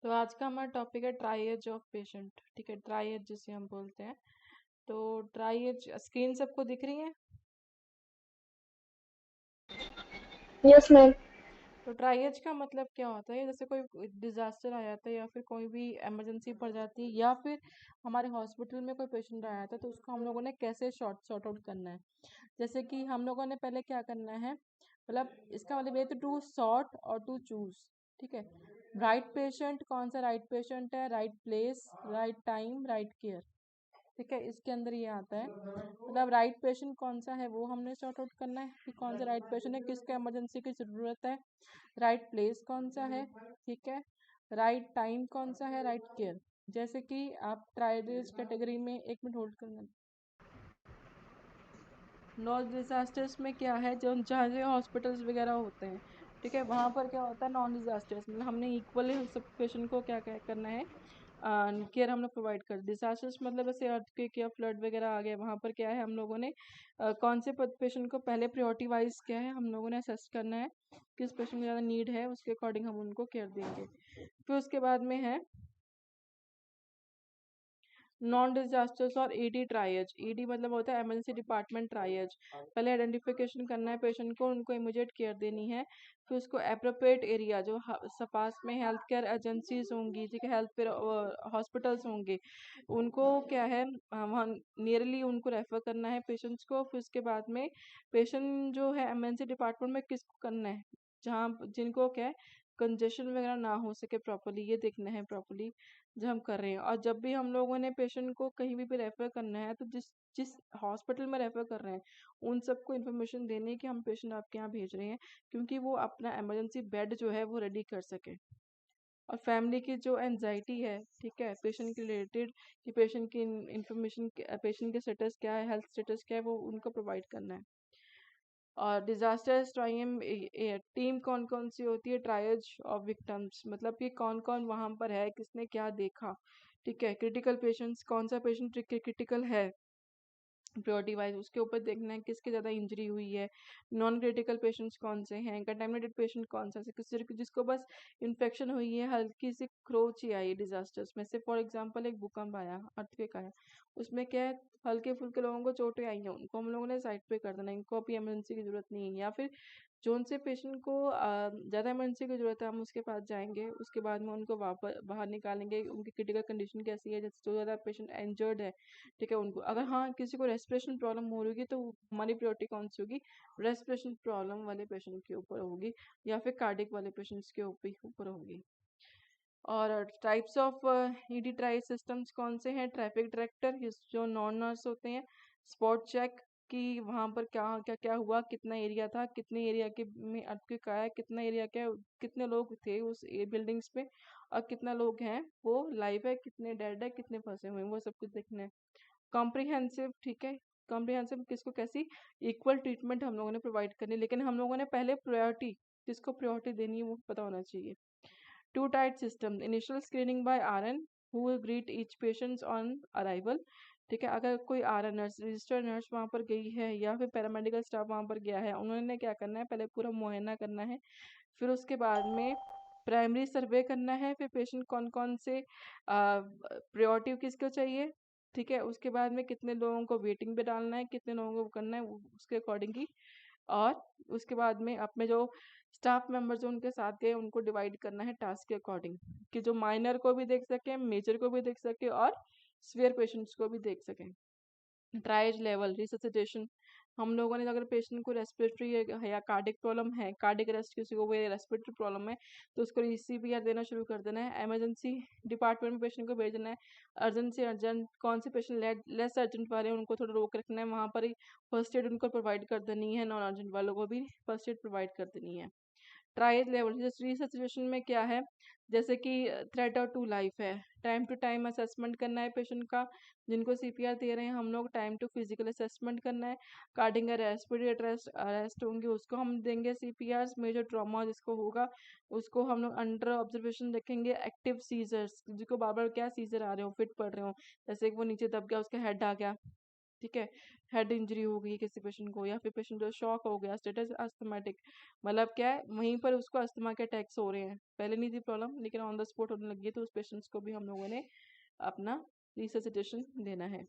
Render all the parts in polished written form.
तो आज का हमारा टॉपिक है ट्राइएज ऑफ पेशेंट। ठीक है, ट्राइएज जिसे हम बोलते हैं। तो ट्राइएज स्क्रीन सबको दिख रही है। Yes ma'am. तो ट्राइएज का मतलब क्या होता है? जैसे कोई डिजास्टर आ जाता है या फिर कोई भी इमरजेंसी पड़ जाती है या फिर हमारे हॉस्पिटल में कोई पेशेंट आया था, तो उसको हम लोगों ने कैसे सॉर्ट आउट करना है। जैसे कि हम लोगों ने पहले क्या करना है, मतलब इसका मतलब ये तो टू सॉर्ट और टू चूज। ठीक है, राइट पेशेंट कौन सा राइट पेशेंट है, right place, right time, right care. ठीक है, इसके अंदर ये आता है, मतलब राइट पेशेंट कौन सा है वो हमने सॉर्ट आउट करना है कि कौन सा राइट पेशेंट है, किसको इमरजेंसी की जरूरत है। राइट प्लेस कौन सा है, ठीक है। राइट टाइम कौन सा है, राइट केयर। जैसे कि आप ट्राइडेज कैटेगरी में, एक मिनट होल्ड करना। नॉन डिजास्टर्स में क्या है, जो जहाँ से हॉस्पिटल्स वगैरह होते हैं, ठीक है, वहाँ पर क्या होता है, नॉन डिजास्टर्स मतलब हमने इक्वली सब पेशेंट को क्या करना है, केयर हम लोग प्रोवाइड कर। डिजास्टर्स मतलब जैसे अर्थक्वेक या फ्लड वगैरह आ गए, वहाँ पर क्या है, हम लोगों ने कौन से पेशेंट को पहले प्रायोरिटी वाइज क्या है हम लोगों ने असेस करना है, किस पेशेंट को ज़्यादा नीड है, उसके अकॉर्डिंग हम उनको केयर देंगे। फिर उसके बाद में है नॉन डिजास्टर्स और ईडी ट्रायज। ईडी मतलब होता है इमरजेंसी डिपार्टमेंट ट्रायज। पहले आइडेंटिफिकेशन करना है पेशेंट को, उनको इमीडिएट केयर देनी है। फिर उसको अप्रोप्रिएट एरिया जो पास में हेल्थ केयर एजेंसीज होंगी, ठीक है, हेल्थ फिर हॉस्पिटल्स होंगे, उनको क्या है, वहाँ नियरली उनको रेफर करना है पेशेंट्स को। फिर उसके बाद में पेशेंट जो है इमरजेंसी डिपार्टमेंट में किसको करना है, जहाँ जिनको क्या है कंजेशन वगैरह ना हो सके प्रॉपरली, ये देखना है प्रॉपरली जो हम कर रहे हैं। और जब भी हम लोगों ने पेशेंट को कहीं भी रेफर करना है, तो जिस जिस हॉस्पिटल में रेफर कर रहे हैं उन सबको इन्फॉर्मेशन देनी है कि हम पेशेंट आपके यहाँ भेज रहे हैं, क्योंकि वो अपना इमरजेंसी बेड जो है वो रेडी कर सके। और फैमिली की जो एनजाइटी है, ठीक है, पेशेंट के रिलेटेड, कि पेशेंट की इंफॉर्मेशन, पेशेंट के स्टेटस क्या है, हेल्थ स्टेटस क्या है, वो उनको प्रोवाइड करना है। और डिजास्टर ट्राइम टीम कौन कौन सी होती है, ट्रायज ऑफ विक्टिम्स मतलब कि कौन कौन वहां पर है, किसने क्या देखा। ठीक है, क्रिटिकल पेशेंट्स, कौन सा पेशेंट क्रिटिकल है, प्रायोरिटी वाइज उसके ऊपर देखना है किसके ज़्यादा इंजरी हुई है। नॉन क्रिटिकल पेशेंट्स कौन से हैं, कंटेमिनेटेड पेशेंट कौन सा है, किसी जिसको बस इन्फेक्शन हुई है, हल्की सी खरोच ही आई डिजास्टर्स में से। फॉर एग्जांपल एक भूकंप आया, अर्थक्वेक आया, उसमें क्या है, हल्के फुल्के लोगों को चोटें आई हैं, उनको हम लोगों ने साइड पे कर देना है, इनको अभी इमरजेंसी की जरूरत नहीं है। या फिर जोन से पेशेंट को ज़्यादा इमरजेंसी की जरूरत है, हम उसके पास जाएंगे, उसके बाद में उनको वापस बाहर निकालेंगे। उनकी क्रिटिकल कंडीशन कैसी है, जैसे जो ज़्यादा पेशेंट इंजर्ड है, ठीक है, उनको अगर हाँ किसी को रेस्पिरेशन प्रॉब्लम हो रही होगी, तो हमारी प्रायोरिटी कौन सी होगी, रेस्पिरेशन प्रॉब्लम वाले पेशेंट के ऊपर होगी, या फिर कार्डिक वाले पेशेंट्स के ऊपर होगी। और types of ED try systems कौन से हैं, ट्रैफिक डायरेक्टर, जो नॉन नर्स होते हैं, स्पॉट चेक कि वहाँ पर क्या क्या क्या हुआ, कितना एरिया था, कितने एरिया के में अटके है, कितना एरिया क्या, कितने लोग थे उस बिल्डिंग्स पे, और कितना लोग हैं वो लाइव है, कितने डेड है, कितने फंसे हुए हैं, वो सब कुछ देखना है। कॉम्प्रिहेंसिव, ठीक है, कॉम्प्रिहेंसिव किसको कैसी इक्वल ट्रीटमेंट हम लोगों ने प्रोवाइड करनी है, लेकिन हम लोगों ने पहले प्रायोरिटी किसको प्रायोरिटी देनी है वो पता होना चाहिए। Too tight system, initial screening by RN who will greet each patients on arrival. ठीक है, अगर कोई आरएन नर्स, रजिस्टर्ड नर्स वहाँ पर गई है या फिर पैरामेडिकल स्टाफ वहाँ पर गया है, उन्होंने क्या करना है, पहले पूरा मुआयना करना है। फिर उसके बाद में प्राइमरी सर्वे करना है, फिर पेशेंट कौन कौन से प्रायोरिटी किसको चाहिए, ठीक है, उसके बाद में कितने लोगों को वेटिंग पे डालना है, कितने लोगों को करना है उसके अकॉर्डिंग ही। और उसके बाद में अपने जो स्टाफ मेंबर्स जो उनके साथ गए उनको डिवाइड करना है टास्क के अकॉर्डिंग, कि जो माइनर को भी देख सके, मेजर को भी देख सके, और सीवियर पेशेंट्स को भी देख सकें। ट्राइज लेवल रिससिटेशन, हम लोगों ने अगर पेशेंट को रेस्पिरेटरी या कार्डिक प्रॉब्लम है, कार्डिक अरेस्ट किसी को रेस्पिरेटरी प्रॉब्लम है, तो उसको सीपीआर देना शुरू कर देना है। इमरजेंसी डिपार्टमेंट में पेशेंट को भेजना है। अर्जेंट से अर्जेंट कौन से पेशेंट लेस अर्जेंट वाले हैं उनको थोड़ा रोक रखना है, वहाँ पर ही फर्स्ट एड उनको प्रोवाइड कर देनी है, नॉन अर्जेंट वालों को भी फर्स्ट एड प्रोवाइड कर देनी है। ट्राइज लेवल सिचुएशन में क्या है, जैसे कि थ्रेट और टू लाइफ है, टाइम टू टाइम असेसमेंट करना है पेशेंट का, जिनको सीपीआर दे रहे हैं हम लोग टाइम टू फिजिकल असेसमेंट करना है। कार्डिंग रेस्पिरेटरी अरेस्ट होंगे उसको हम देंगे सीपीआर। मेजर ट्रॉमा जिसको होगा उसको हम लोग अंडर ऑब्जर्वेशन रखेंगे। एक्टिव सीजर्स, जिसको बार बार क्या सीजर आ रहे हो, फिट पड़ रहे हो, जैसे कि वो नीचे दब गया, उसका हेड आ गया, ठीक है, हेड इंजरी हो गई किसी पेशेंट को, या फिर पेशेंट को शॉक हो गया, स्टेटस अस्थमेटिक, मतलब क्या है वहीं पर उसको अस्थमा के अटैक्स हो रहे हैं, पहले नहीं थी प्रॉब्लम लेकिन ऑन द स्पॉट होने लगी है, तो उस पेशेंट्स को भी हम लोगों ने अपना रिससिटेशन देना है।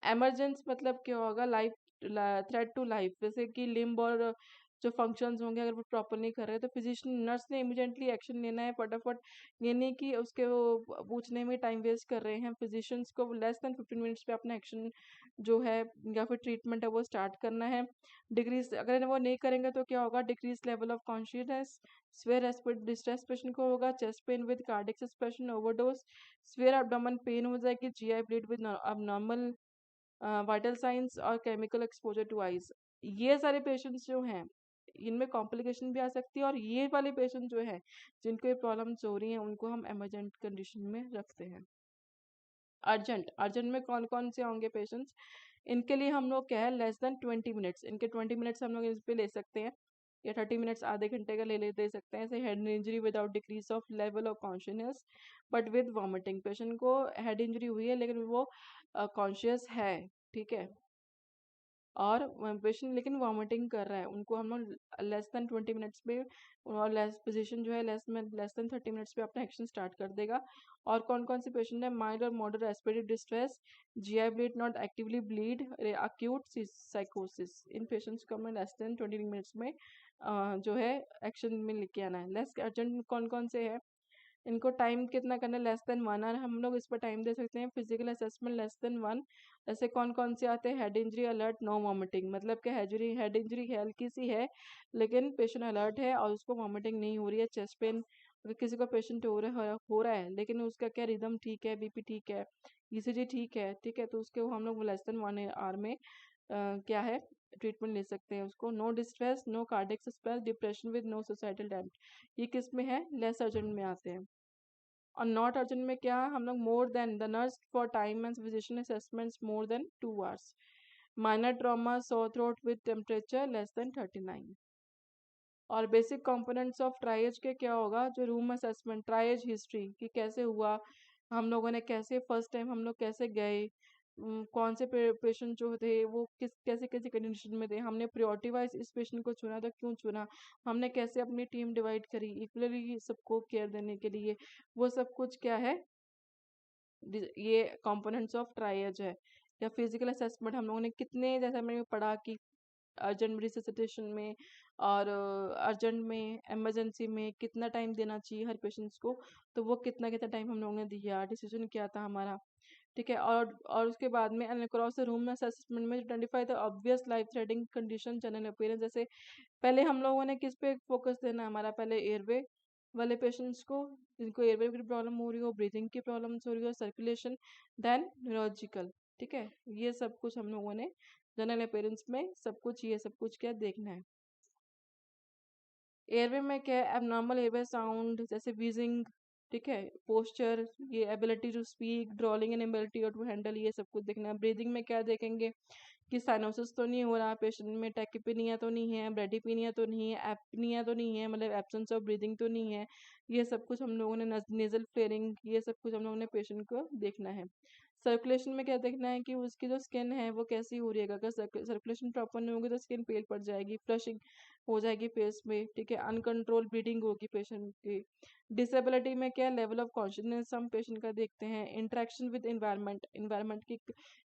इमरजेंस मतलब क्या होगा, लाइफ थ्रेट टू लाइफ, जैसे कि लिम्ब और जो फंक्शंस होंगे अगर वो प्रॉपर नहीं कर रहे तो फिजिशियन नर्स ने इमीडिएटली एक्शन लेना है फटाफट। ये नहीं कि उसके वो पूछने में टाइम वेस्ट कर रहे हैं, फिजिशियंस को लेस देन 15 मिनट्स पे अपना एक्शन जो है या फिर ट्रीटमेंट है वो स्टार्ट करना है। डिक्रीज अगर वो नहीं करेंगे तो क्या होगा, decrease level of consciousness, swear respiratory distress patient को होगा, chest pain with cardiac suspension, overdose, swear abdomen pain हो जाएगी, GI bleed with abnormal vital science और केमिकल एक्सपोजर टू आइज। ये सारे पेशेंट्स जो हैं इनमें कॉम्प्लिकेशन भी आ सकती है, और ये वाले पेशेंट जो है जिनको ये प्रॉब्लम्स हो रही हैं उनको हम इमरजेंट कंडीशन में रखते हैं। अर्जेंट अर्जेंट में कौन कौन से होंगे पेशेंट्स, इनके लिए हम लोग क्या है लेस देन 20 मिनट्स, इनके 20 मिनट्स हम लोग इस पे ले सकते हैं, या 30 मिनट्स आधे घंटे का ले दे सकते हैं। जैसे head injury without decrease of level of consciousness but with vomiting, patient को हेड इंजरी हुई है लेकिन वो कॉन्शियस है, ठीक है, और पेशेंट लेकिन वॉमिटिंग कर रहा है, उनको हम लोग लेस देन 20 मिनट्स में, और लेस फिजिशियन जो है लेस देन 30 मिनट्स पे अपना एक्शन स्टार्ट कर देगा। और कौन कौन से पेशेंट है, माइल्ड और moderate respiratory distress, GI bleed not actively bleed, acute साइकोसिस, इन पेशेंट्स को हमें लेस देन 20 मिनट्स में जो है एक्शन में लेके आना है। लेस अर्जेंट कौन कौन से है, इनको टाइम कितना करना है, लेस देन 1 आवर हम लोग इस पर टाइम दे सकते हैं। फिजिकल असेसमेंट लेस देन 1, ऐसे कौन कौन से आते हैं, head injury alert no vomiting, मतलब क्या हेड इंजरी हल्की सी है लेकिन पेशेंट अलर्ट है और उसको वॉमिटिंग नहीं हो रही है, चेस्ट पेन अगर किसी को पेशेंट हो रहा है लेकिन उसका क्या रिदम ठीक है, बीपी ठीक है, ईसीजी ठीक है, ठीक है, तो उसके हम लोग लेस देन 1 आवर में क्या है ट्रीटमेंट ले सकते हैं उसको। No distress, no cardiac suspense, depression with no suicidal attempt, ये किस में है, लेस अर्जेंट में आते हैं। और नॉट अर्जेंट में क्या हम लोग more than the nurse for time and physician assessments more than 2 hours, minor trauma so throat with temperature less than 39। और बेसिक कंपोनेंट्स ऑफ ट्राइएज के क्या होगा, जो रूम असेसमेंट, ट्राइएज हिस्ट्री कि कैसे हुआ, हम लोगों ने कैसे फर्स्ट टाइम हम लोग कैसे गए, कौन से पेशेंट जो थे वो किस कैसे कैसे कंडीशन में थे, हमने प्रायोरिटी वाइज इस पेशेंट को चुना तो क्यों चुना, हमने कैसे अपनी टीम डिवाइड करी इक्वली सबको केयर देने के लिए, वो सब कुछ क्या है, ये कंपोनेंट्स ऑफ ट्राइएज है। या फिजिकल असेसमेंट हम लोगों ने कितने, जैसे मैंने पढ़ा कि अर्जेंट रिससिटेशन में और अर्जेंट में इमरजेंसी में कितना टाइम देना चाहिए हर पेशेंट्स को, तो वो कितना कितना टाइम हम लोगों ने दिया, डिसीजन क्या था हमारा, ठीक है। और उसके बाद में अक्रॉस द रूम असेसमेंट में identify the obvious life threatening condition general appearance, जैसे पहले हम लोगों ने किस पे फोकस देना है, हमारा पहले एयरवे वाले पेशेंट्स को जिनको एयरवे की प्रॉब्लम हो रही हो, ब्रीथिंग की प्रॉब्लम्स हो रही हो, सर्कुलेशन, देन न्यूरोलॉजिकल, ठीक है, ये सब कुछ हम लोगों ने जनरल अपीयरेंस में सब कुछ ये सब कुछ क्या देखना है। एयरवे में क्या है, एबनॉर्मल एयरवे साउंड जैसे व्हीजिंग, ठीक है, पोस्चर, ये ability to speak, drooling and ability to handle, ये सब कुछ देखना है। ब्रीदिंग में क्या देखेंगे कि साइनोसिस तो नहीं हो रहा पेशेंट में, टैकिपीनिया तो नहीं है, ब्रेडिपीनिया तो नहीं है, एपनिया तो नहीं है, मतलब एब्सेंस ऑफ ब्रीदिंग तो नहीं है, ये सब कुछ हम लोगों ने, नेजल फ्लेयरिंग, ये सब कुछ हम लोगों ने पेशेंट को देखना है। सर्कुलेशन में क्या देखना है कि उसकी जो स्किन है वो कैसी हो रही है, अगर सर्कुलेशन प्रॉपर नहीं होगी तो स्किन पेल पड़ जाएगी, फ्लशिंग हो जाएगी फेस में, ठीक है, अनकंट्रोल ब्लीडिंग होगी पेशेंट की। डिसेबिलिटी में क्या लेवल ऑफ कॉन्शियसनेस हम पेशेंट का देखते हैं। इंटरेक्शन विद इन्वायरमेंट, इन्वायरमेंट की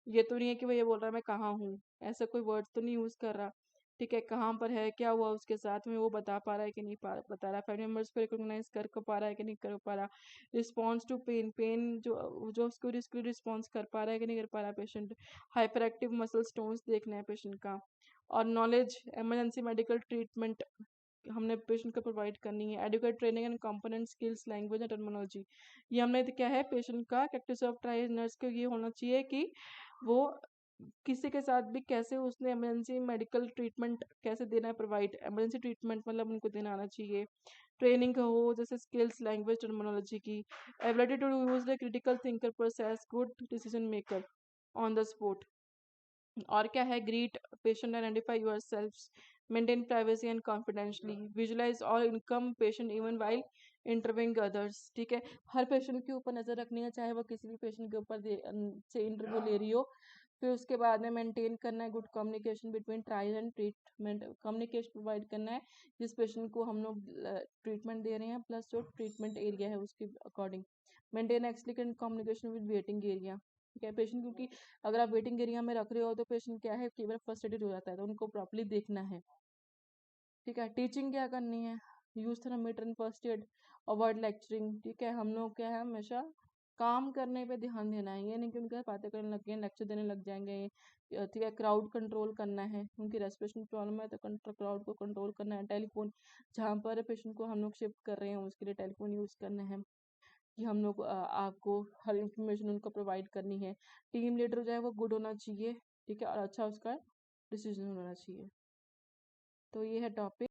ये तो नहीं है कि वो ये बोल रहा है मैं कहाँ हूँ, ऐसा कोई वर्ड तो नहीं यूज़ कर रहा, ठीक है, कहाँ पर है, क्या हुआ उसके साथ में, वो बता पा रहा है कि नहीं बता रहा, फैमिली मेम्बर्स को रिकॉग्नाइज कर पा रहा है कि नहीं कर पा रहा, रिस्पॉन्स टू पेन, पेन जो उसको रिस्पॉन्स कर पा रहा है कि नहीं कर पा रहा patient, hyper active muscle stones देखना है पेशेंट का। और नॉलेज, इमरजेंसी मेडिकल ट्रीटमेंट हमने पेशेंट को प्रोवाइड करनी है। Educate training and component skills, language and terminology, ये हमने तो क्या है पेशेंट का प्रैक्टिस ऑफ ट्राई नर्स को ये होना चाहिए कि वो किसी के साथ भी कैसे उसने इमरजेंसी मेडिकल ट्रीटमेंट कैसे देना है प्रोवाइड, इमरजेंसी ट्रीटमेंट मतलब उनको देना आना चाहिए। ट्रेनिंग का हो जैसे स्किल्स, लैंग्वेज, टर्मिनोलॉजी की, ability to use the critical thinker process, good decision maker on the spot. और क्या है, greet patient, identify yourself, maintain privacy and confidentially, visualise all income patient even while interviewing others, ठीक है, हर patient के ऊपर नजर रखनी है, चाहे वो किसी भी पेशेंट के ऊपर से इंटरव्यू ले रही हो, फिर उसके बाद में मेंटेन करना है good communication between trial and treatment, communication provide करना है जिस पेशेंट को हम लोग ट्रीटमेंट दे रहे हैं प्लस जो ट्रीटमेंट एरिया है उसके according. Maintain excellent communication with waiting area, ठीक है पेशेंट, क्योंकि अगर आप वेटिंग एरिया में रख रहे हो तो पेशेंट क्या है केवल फर्स्टेड हो जाता है, तो उनको प्रॉपर्ली देखना है, ठीक है। टीचिंग क्या करनी है, use thermometer and first aid, avoid lecturing, ठीक है। हम लोग क्या है हमेशा काम करने पे ध्यान देना है, ये नहीं कि उनके साथ बातें करने लग गए लेक्चर देने लग जाएंगे, ठीक है। क्राउड कंट्रोल करना है, उनकी रेस्पिरेशन प्रॉब्लम है तो क्राउड को कंट्रोल करना है। टेलीफोन जहाँ पर पेशेंट को हम लोग शिफ्ट कर रहे हैं उसके लिए टेलीफोन यूज़ करना है, कि हम लोग आपको हर इंफॉर्मेशन उनको प्रोवाइड करनी है। टीम लीडर जो है वो गुड होना चाहिए, ठीक है, और अच्छा उसका डिसीजन होना चाहिए। तो ये है टॉपिक।